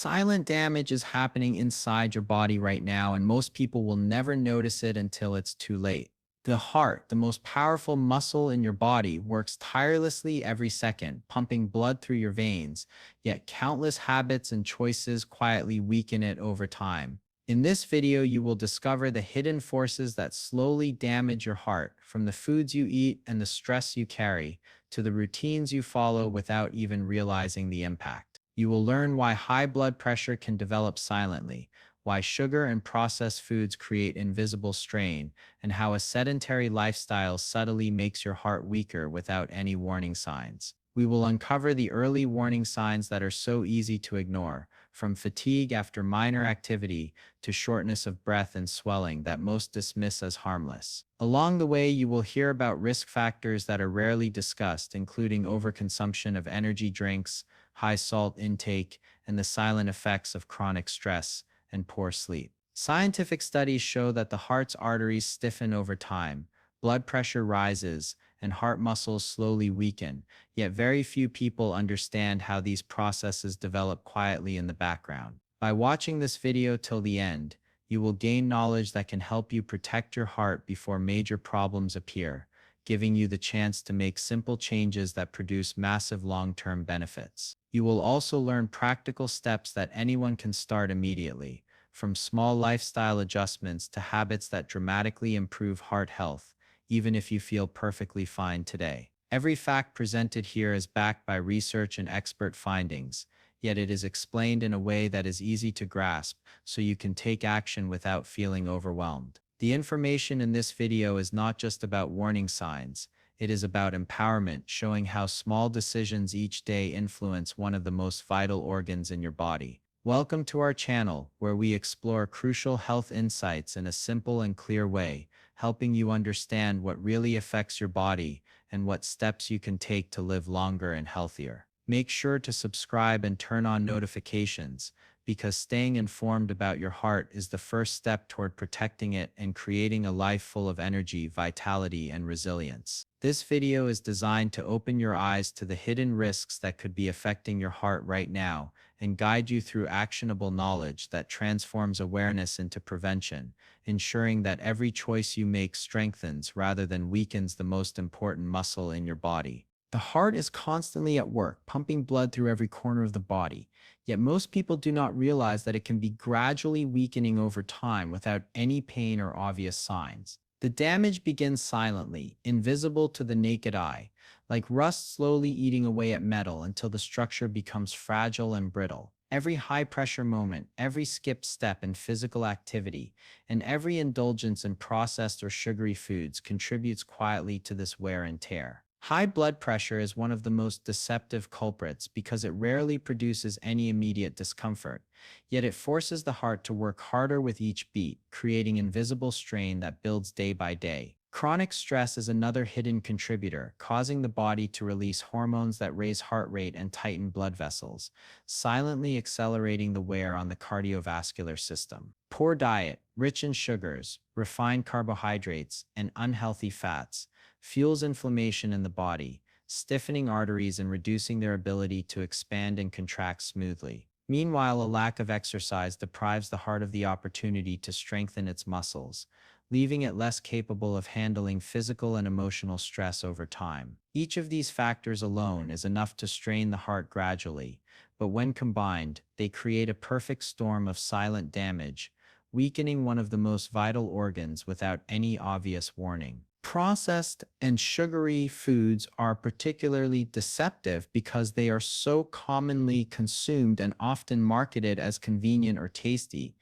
Silent damage is happening inside your body right now, and most people will never notice it until it's too late. The heart, the most powerful muscle in your body, works tirelessly every second, pumping blood through your veins, yet countless habits and choices quietly weaken it over time. In this video, you will discover the hidden forces that slowly damage your heart, from the foods you eat and the stress you carry, to the routines you follow without even realizing the impact. You will learn why high blood pressure can develop silently, why sugar and processed foods create invisible strain, and how a sedentary lifestyle subtly makes your heart weaker without any warning signs. We will uncover the early warning signs that are so easy to ignore, from fatigue after minor activity to shortness of breath and swelling that most dismiss as harmless. Along the way, you will hear about risk factors that are rarely discussed, including overconsumption of energy drinks, high salt intake, and the silent effects of chronic stress and poor sleep. Scientific studies show that the heart's arteries stiffen over time, blood pressure rises, and heart muscles slowly weaken, yet very few people understand how these processes develop quietly in the background. By watching this video till the end, you will gain knowledge that can help you protect your heart before major problems appear, giving you the chance to make simple changes that produce massive long-term benefits. You will also learn practical steps that anyone can start immediately, from small lifestyle adjustments to habits that dramatically improve heart health, even if you feel perfectly fine today. Every fact presented here is backed by research and expert findings, yet it is explained in a way that is easy to grasp so you can take action without feeling overwhelmed. The information in this video is not just about warning signs, it is about empowerment, showing how small decisions each day influence one of the most vital organs in your body. Welcome to our channel, where we explore crucial health insights in a simple and clear way, helping you understand what really affects your body and what steps you can take to live longer and healthier. Make sure to subscribe and turn on notifications, because staying informed about your heart is the first step toward protecting it and creating a life full of energy, vitality, and resilience. This video is designed to open your eyes to the hidden risks that could be affecting your heart right now and guide you through actionable knowledge that transforms awareness into prevention, ensuring that every choice you make strengthens rather than weakens the most important muscle in your body. The heart is constantly at work, pumping blood through every corner of the body. Yet most people do not realize that it can be gradually weakening over time without any pain or obvious signs. The damage begins silently, invisible to the naked eye, like rust slowly eating away at metal until the structure becomes fragile and brittle. Every high-pressure moment, every skipped step in physical activity, and every indulgence in processed or sugary foods contributes quietly to this wear and tear. High blood pressure is one of the most deceptive culprits because it rarely produces any immediate discomfort, yet it forces the heart to work harder with each beat, creating invisible strain that builds day by day. Chronic stress is another hidden contributor, causing the body to release hormones that raise heart rate and tighten blood vessels, silently accelerating the wear on the cardiovascular system. Poor diet, rich in sugars, refined carbohydrates, and unhealthy fats, fuels inflammation in the body, stiffening arteries and reducing their ability to expand and contract smoothly. Meanwhile, a lack of exercise deprives the heart of the opportunity to strengthen its muscles, leaving it less capable of handling physical and emotional stress over time. Each of these factors alone is enough to strain the heart gradually, but when combined, they create a perfect storm of silent damage, weakening one of the most vital organs without any obvious warning. Processed and sugary foods are particularly deceptive because they are so commonly consumed and often marketed as convenient or tasty.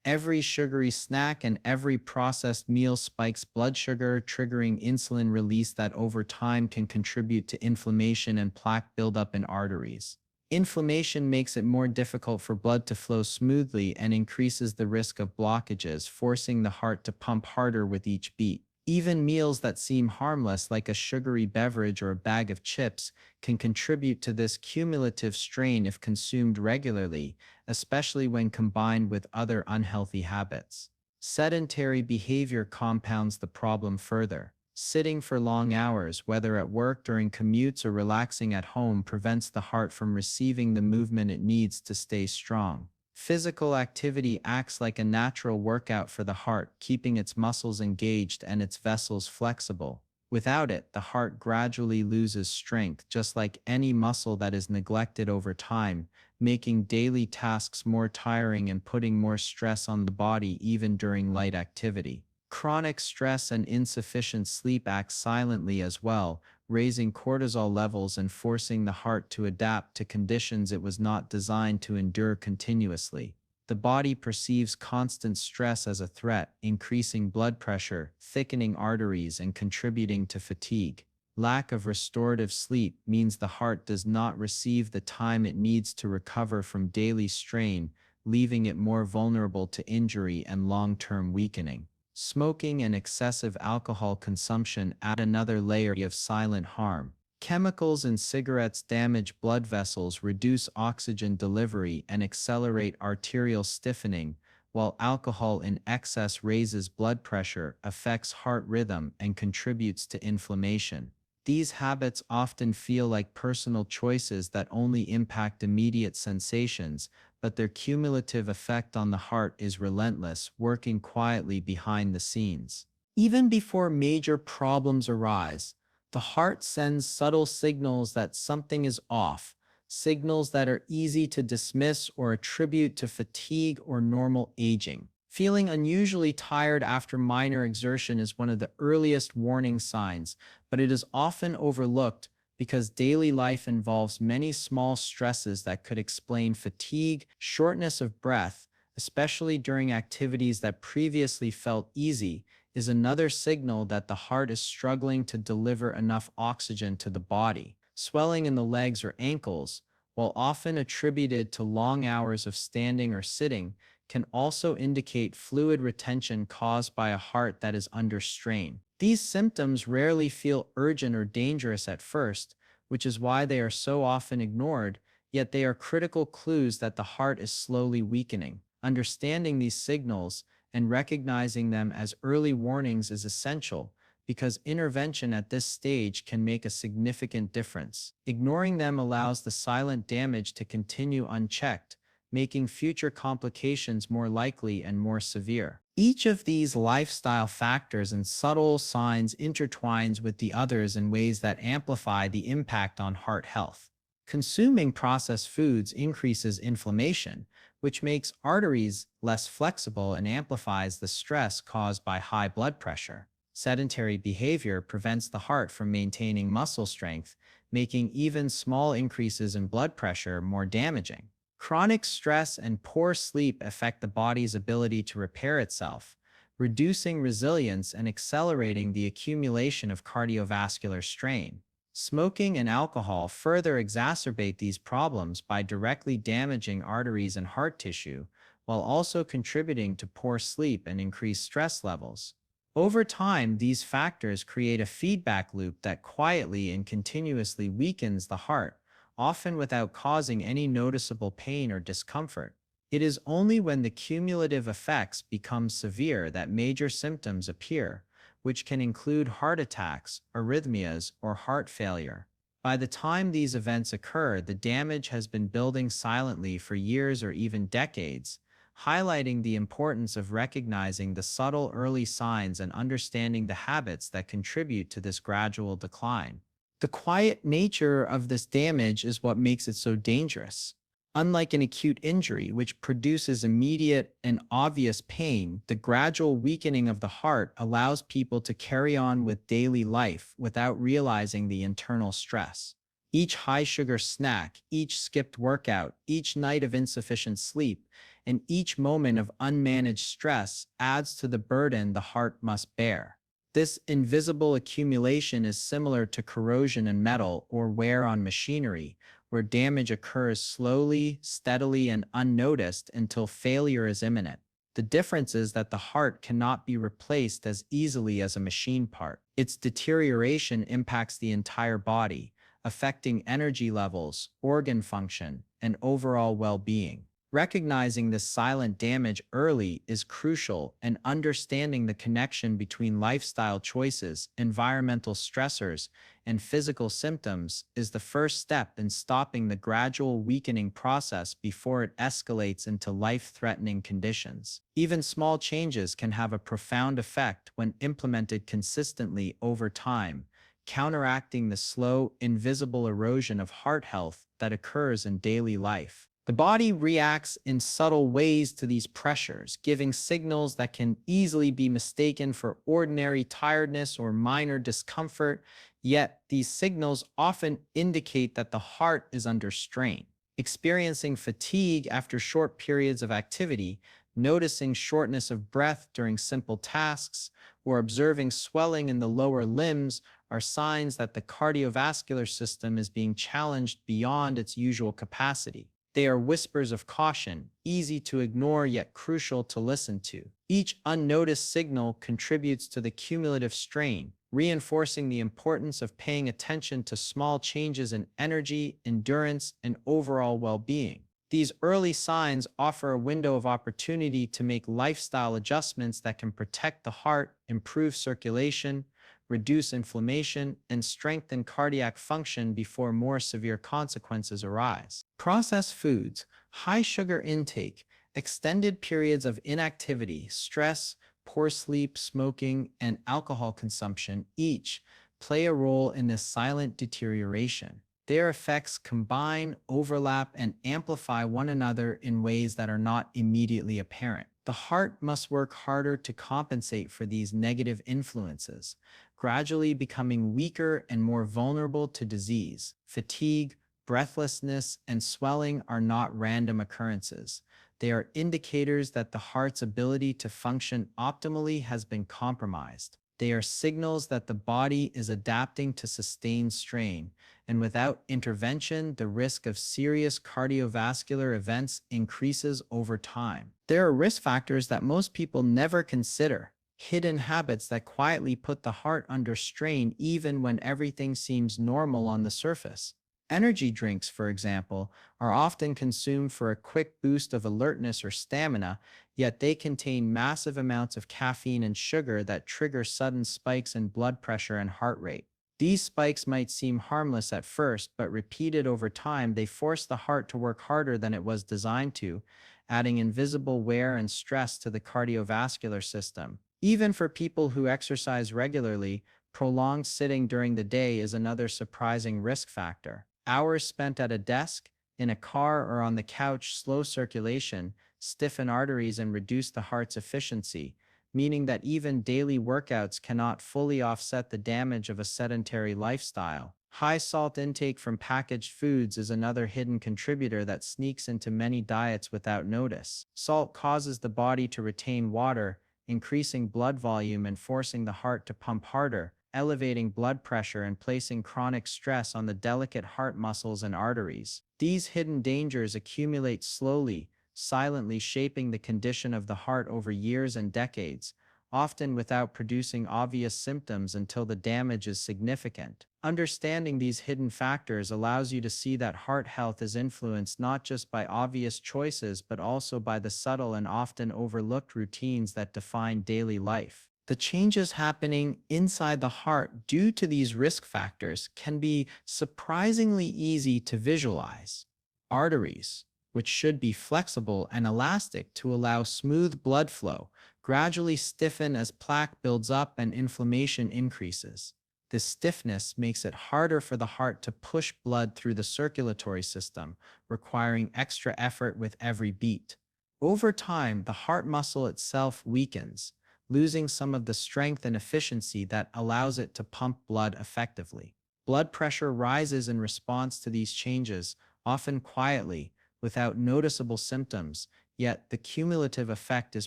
Every sugary snack and every processed meal spikes blood sugar, triggering insulin release that over time can contribute to inflammation and plaque buildup in arteries. Inflammation makes it more difficult for blood to flow smoothly and increases the risk of blockages, forcing the heart to pump harder with each beat. Even meals that seem harmless, like a sugary beverage or a bag of chips, can contribute to this cumulative strain if consumed regularly, especially when combined with other unhealthy habits. Sedentary behavior compounds the problem further. Sitting for long hours, whether at work, during commutes, or relaxing at home, prevents the heart from receiving the movement it needs to stay strong. Physical activity acts like a natural workout for the heart, keeping its muscles engaged and its vessels flexible. Without it, the heart gradually loses strength, just like any muscle that is neglected over time, making daily tasks more tiring and putting more stress on the body even during light activity. Chronic stress and insufficient sleep act silently as well, raising cortisol levels and forcing the heart to adapt to conditions it was not designed to endure continuously. The body perceives constant stress as a threat, increasing blood pressure, thickening arteries, and contributing to fatigue. Lack of restorative sleep means the heart does not receive the time it needs to recover from daily strain, leaving it more vulnerable to injury and long-term weakening. Smoking and excessive alcohol consumption add another layer of silent harm. Chemicals in cigarettes damage blood vessels, reduce oxygen delivery, and accelerate arterial stiffening, while alcohol in excess raises blood pressure, affects heart rhythm, and contributes to inflammation. These habits often feel like personal choices that only impact immediate sensations, but their cumulative effect on the heart is relentless, working quietly behind the scenes. Even before major problems arise, the heart sends subtle signals that something is off, signals that are easy to dismiss or attribute to fatigue or normal aging. Feeling unusually tired after minor exertion is one of the earliest warning signs, but it is often overlooked because daily life involves many small stresses that could explain fatigue, shortness of breath, especially during activities that previously felt easy, is another signal that the heart is struggling to deliver enough oxygen to the body. Swelling in the legs or ankles, while often attributed to long hours of standing or sitting, can also indicate fluid retention caused by a heart that is under strain. These symptoms rarely feel urgent or dangerous at first, which is why they are so often ignored, yet they are critical clues that the heart is slowly weakening. Understanding these signals and recognizing them as early warnings is essential because intervention at this stage can make a significant difference. Ignoring them allows the silent damage to continue unchecked, making future complications more likely and more severe. Each of these lifestyle factors and subtle signs intertwines with the others in ways that amplify the impact on heart health. Consuming processed foods increases inflammation, which makes arteries less flexible and amplifies the stress caused by high blood pressure. Sedentary behavior prevents the heart from maintaining muscle strength, making even small increases in blood pressure more damaging. Chronic stress and poor sleep affect the body's ability to repair itself, reducing resilience and accelerating the accumulation of cardiovascular strain. Smoking and alcohol further exacerbate these problems by directly damaging arteries and heart tissue, while also contributing to poor sleep and increased stress levels. Over time, these factors create a feedback loop that quietly and continuously weakens the heart, often without causing any noticeable pain or discomfort. It is only when the cumulative effects become severe that major symptoms appear, which can include heart attacks, arrhythmias, or heart failure. By the time these events occur, the damage has been building silently for years or even decades, highlighting the importance of recognizing the subtle early signs and understanding the habits that contribute to this gradual decline. The quiet nature of this damage is what makes it so dangerous. Unlike an acute injury, which produces immediate and obvious pain, the gradual weakening of the heart allows people to carry on with daily life without realizing the internal stress. Each high sugar snack, each skipped workout, each night of insufficient sleep, and each moment of unmanaged stress adds to the burden the heart must bear. This invisible accumulation is similar to corrosion in metal or wear on machinery, where damage occurs slowly, steadily, and unnoticed until failure is imminent. The difference is that the heart cannot be replaced as easily as a machine part. Its deterioration impacts the entire body, affecting energy levels, organ function, and overall well-being. Recognizing this silent damage early is crucial, and understanding the connection between lifestyle choices, environmental stressors, and physical symptoms is the first step in stopping the gradual weakening process before it escalates into life threatening conditions. Even small changes can have a profound effect when implemented consistently over time, counteracting the slow, invisible erosion of heart health that occurs in daily life. The body reacts in subtle ways to these pressures, giving signals that can easily be mistaken for ordinary tiredness or minor discomfort, yet these signals often indicate that the heart is under strain. Experiencing fatigue after short periods of activity, noticing shortness of breath during simple tasks, or observing swelling in the lower limbs are signs that the cardiovascular system is being challenged beyond its usual capacity. They are whispers of caution, easy to ignore yet crucial to listen to. Each unnoticed signal contributes to the cumulative strain, reinforcing the importance of paying attention to small changes in energy, endurance, and overall well being. These early signs offer a window of opportunity to make lifestyle adjustments that can protect the heart, improve circulation, reduce inflammation, and strengthen cardiac function before more severe consequences arise. Processed foods, high sugar intake, extended periods of inactivity, stress, poor sleep, smoking, and alcohol consumption each play a role in this silent deterioration. Their effects combine, overlap, and amplify one another in ways that are not immediately apparent. The heart must work harder to compensate for these negative influences, gradually becoming weaker and more vulnerable to disease. Fatigue, breathlessness, and swelling are not random occurrences. They are indicators that the heart's ability to function optimally has been compromised. They are signals that the body is adapting to sustained strain, and without intervention, the risk of serious cardiovascular events increases over time. There are risk factors that most people never consider, hidden habits that quietly put the heart under strain even when everything seems normal on the surface. Energy drinks, for example, are often consumed for a quick boost of alertness or stamina, yet they contain massive amounts of caffeine and sugar that trigger sudden spikes in blood pressure and heart rate. These spikes might seem harmless at first, but repeated over time, they force the heart to work harder than it was designed to, adding invisible wear and stress to the cardiovascular system. Even for people who exercise regularly, prolonged sitting during the day is another surprising risk factor. Hours spent at a desk, in a car, or on the couch slow circulation, stiffen arteries, and reduce the heart's efficiency, meaning that even daily workouts cannot fully offset the damage of a sedentary lifestyle. High salt intake from packaged foods is another hidden contributor that sneaks into many diets without notice. Salt causes the body to retain water, increasing blood volume and forcing the heart to pump harder, elevating blood pressure and placing chronic stress on the delicate heart muscles and arteries. These hidden dangers accumulate slowly, silently shaping the condition of the heart over years and decades, often without producing obvious symptoms until the damage is significant. Understanding these hidden factors allows you to see that heart health is influenced not just by obvious choices but also by the subtle and often overlooked routines that define daily life. The changes happening inside the heart due to these risk factors can be surprisingly easy to visualize. Arteries, which should be flexible and elastic to allow smooth blood flow, gradually stiffen as plaque builds up and inflammation increases. This stiffness makes it harder for the heart to push blood through the circulatory system, requiring extra effort with every beat. Over time, the heart muscle itself weakens, losing some of the strength and efficiency that allows it to pump blood effectively. Blood pressure rises in response to these changes, often quietly, without noticeable symptoms, yet the cumulative effect is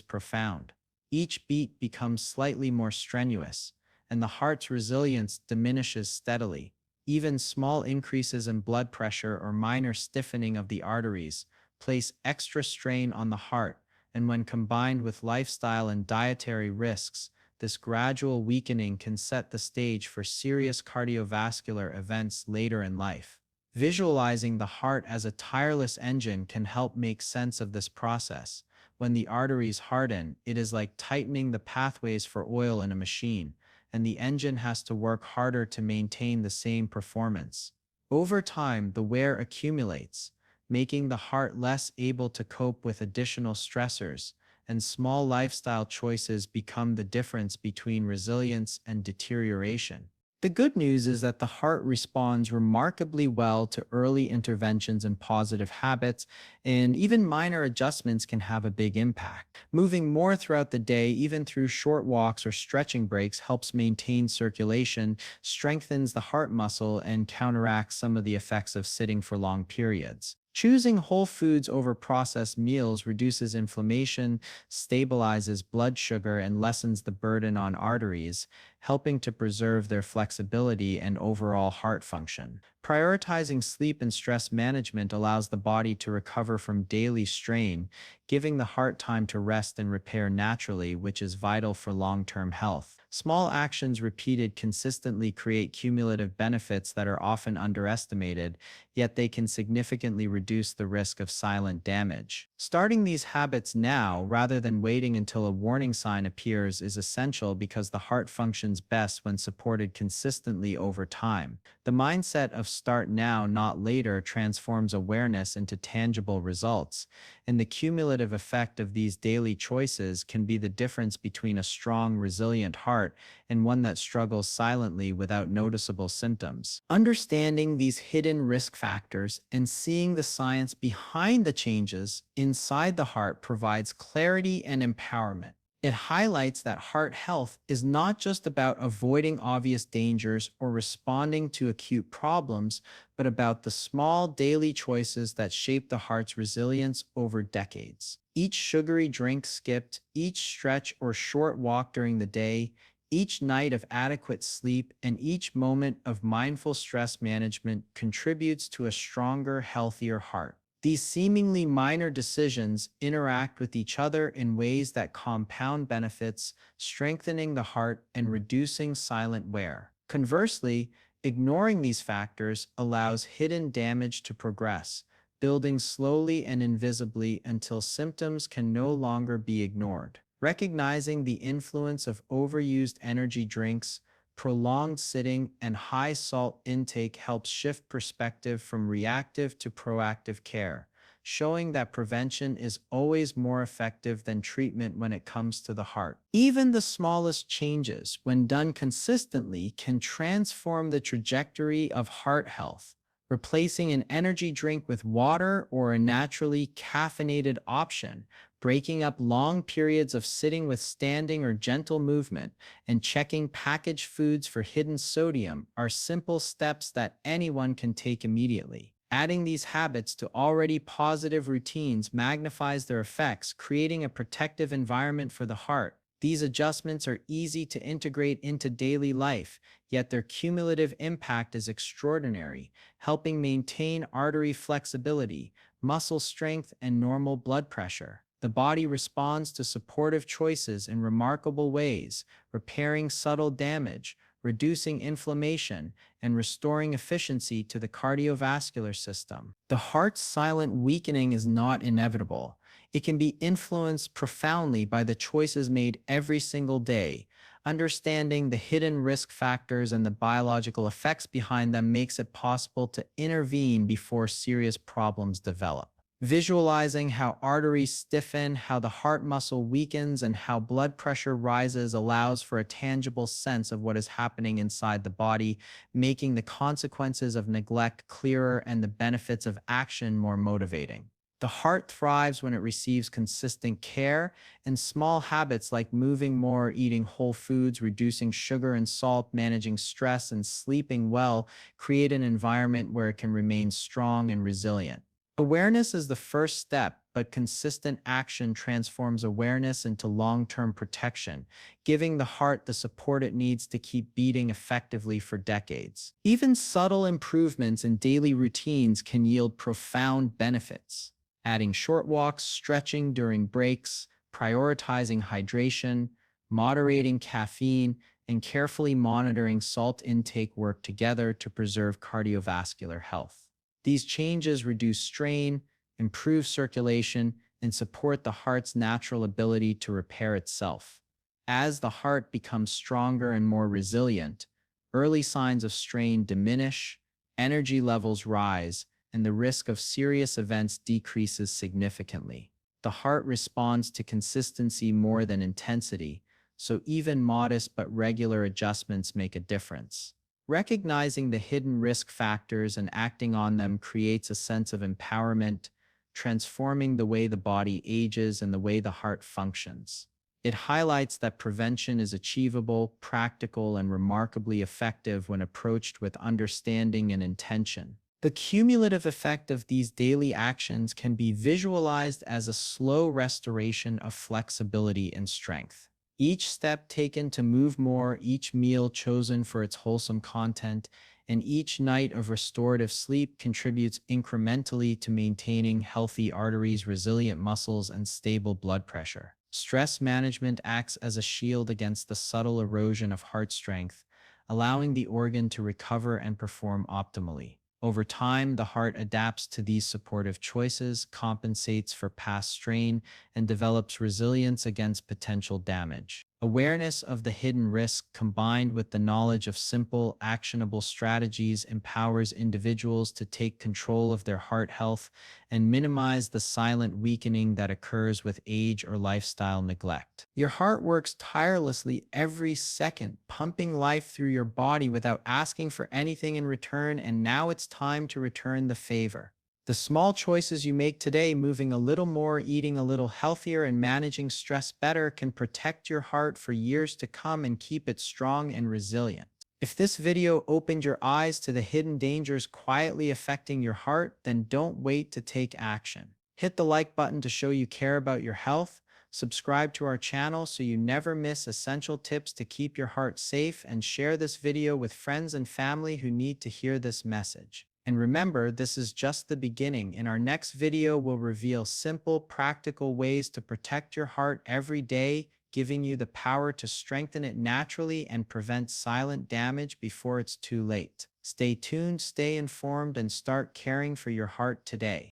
profound. Each beat becomes slightly more strenuous, and the heart's resilience diminishes steadily. Even small increases in blood pressure or minor stiffening of the arteries place extra strain on the heart, and when combined with lifestyle and dietary risks, this gradual weakening can set the stage for serious cardiovascular events later in life. Visualizing the heart as a tireless engine can help make sense of this process. When the arteries harden, it is like tightening the pathways for oil in a machine, and the engine has to work harder to maintain the same performance. Over time, the wear accumulates, making the heart less able to cope with additional stressors, and small lifestyle choices become the difference between resilience and deterioration. The good news is that the heart responds remarkably well to early interventions and positive habits, and even minor adjustments can have a big impact. Moving more throughout the day, even through short walks or stretching breaks, helps maintain circulation, strengthens the heart muscle, and counteracts some of the effects of sitting for long periods. Choosing whole foods over processed meals reduces inflammation, stabilizes blood sugar, and lessens the burden on arteries, helping to preserve their flexibility and overall heart function. Prioritizing sleep and stress management allows the body to recover from daily strain, giving the heart time to rest and repair naturally, which is vital for long term health. Small actions repeated consistently create cumulative benefits that are often underestimated, yet they can significantly reduce the risk of silent damage. Starting these habits now, rather than waiting until a warning sign appears, is essential because the heart functions best when supported consistently over time. The mindset of start now, not later, transforms awareness into tangible results, and the cumulative effect of these daily choices can be the difference between a strong, resilient heart and one that struggles silently without noticeable symptoms. Understanding these hidden risk factors and seeing the science behind the changes inside the heart provides clarity and empowerment. It highlights that heart health is not just about avoiding obvious dangers or responding to acute problems, but about the small daily choices that shape the heart's resilience over decades. Each sugary drink skipped, each stretch or short walk during the day, each night of adequate sleep, and each moment of mindful stress management contributes to a stronger, healthier heart. These seemingly minor decisions interact with each other in ways that compound benefits, strengthening the heart and reducing silent wear. Conversely, ignoring these factors allows hidden damage to progress, building slowly and invisibly until symptoms can no longer be ignored. Recognizing the influence of overused energy drinks, prolonged sitting, and high salt intake helps shift perspective from reactive to proactive care, showing that prevention is always more effective than treatment when it comes to the heart. Even the smallest changes, when done consistently, can transform the trajectory of heart health. Replacing an energy drink with water or a naturally caffeinated option, breaking up long periods of sitting with standing or gentle movement, and checking packaged foods for hidden sodium are simple steps that anyone can take immediately. Adding these habits to already positive routines magnifies their effects, creating a protective environment for the heart. These adjustments are easy to integrate into daily life, yet their cumulative impact is extraordinary, helping maintain artery flexibility, muscle strength, and normal blood pressure. The body responds to supportive choices in remarkable ways, repairing subtle damage, reducing inflammation, and restoring efficiency to the cardiovascular system. The heart's silent weakening is not inevitable. It can be influenced profoundly by the choices made every single day. Understanding the hidden risk factors and the biological effects behind them makes it possible to intervene before serious problems develop. Visualizing how arteries stiffen, how the heart muscle weakens, and how blood pressure rises allows for a tangible sense of what is happening inside the body, making the consequences of neglect clearer and the benefits of action more motivating. The heart thrives when it receives consistent care, and small habits like moving more, eating whole foods, reducing sugar and salt, managing stress, and sleeping well create an environment where it can remain strong and resilient. Awareness is the first step, but consistent action transforms awareness into long-term protection, giving the heart the support it needs to keep beating effectively for decades. Even subtle improvements in daily routines can yield profound benefits. Adding short walks, stretching during breaks, prioritizing hydration, moderating caffeine, and carefully monitoring salt intake work together to preserve cardiovascular health. These changes reduce strain, improve circulation, and support the heart's natural ability to repair itself. As the heart becomes stronger and more resilient, early signs of strain diminish, energy levels rise, and the risk of serious events decreases significantly. The heart responds to consistency more than intensity, so even modest but regular adjustments make a difference. Recognizing the hidden risk factors and acting on them creates a sense of empowerment, transforming the way the body ages and the way the heart functions. It highlights that prevention is achievable, practical, and remarkably effective when approached with understanding and intention. The cumulative effect of these daily actions can be visualized as a slow restoration of flexibility and strength. Each step taken to move more, each meal chosen for its wholesome content, and each night of restorative sleep contributes incrementally to maintaining healthy arteries, resilient muscles, and stable blood pressure. Stress management acts as a shield against the subtle erosion of heart strength, allowing the organ to recover and perform optimally. Over time, the heart adapts to these supportive choices, compensates for past strain, and develops resilience against potential damage. Awareness of the hidden risk combined with the knowledge of simple, actionable strategies empowers individuals to take control of their heart health and minimize the silent weakening that occurs with age or lifestyle neglect. Your heart works tirelessly every second, pumping life through your body without asking for anything in return, and now it's time to return the favor. The small choices you make today, moving a little more, eating a little healthier, and managing stress better, can protect your heart for years to come and keep it strong and resilient. If this video opened your eyes to the hidden dangers quietly affecting your heart, then don't wait to take action. Hit the like button to show you care about your health, subscribe to our channel so you never miss essential tips to keep your heart safe, and share this video with friends and family who need to hear this message. And remember, this is just the beginning. In our next video, we'll reveal simple, practical ways to protect your heart every day, giving you the power to strengthen it naturally and prevent silent damage before it's too late. Stay tuned, stay informed, and start caring for your heart today.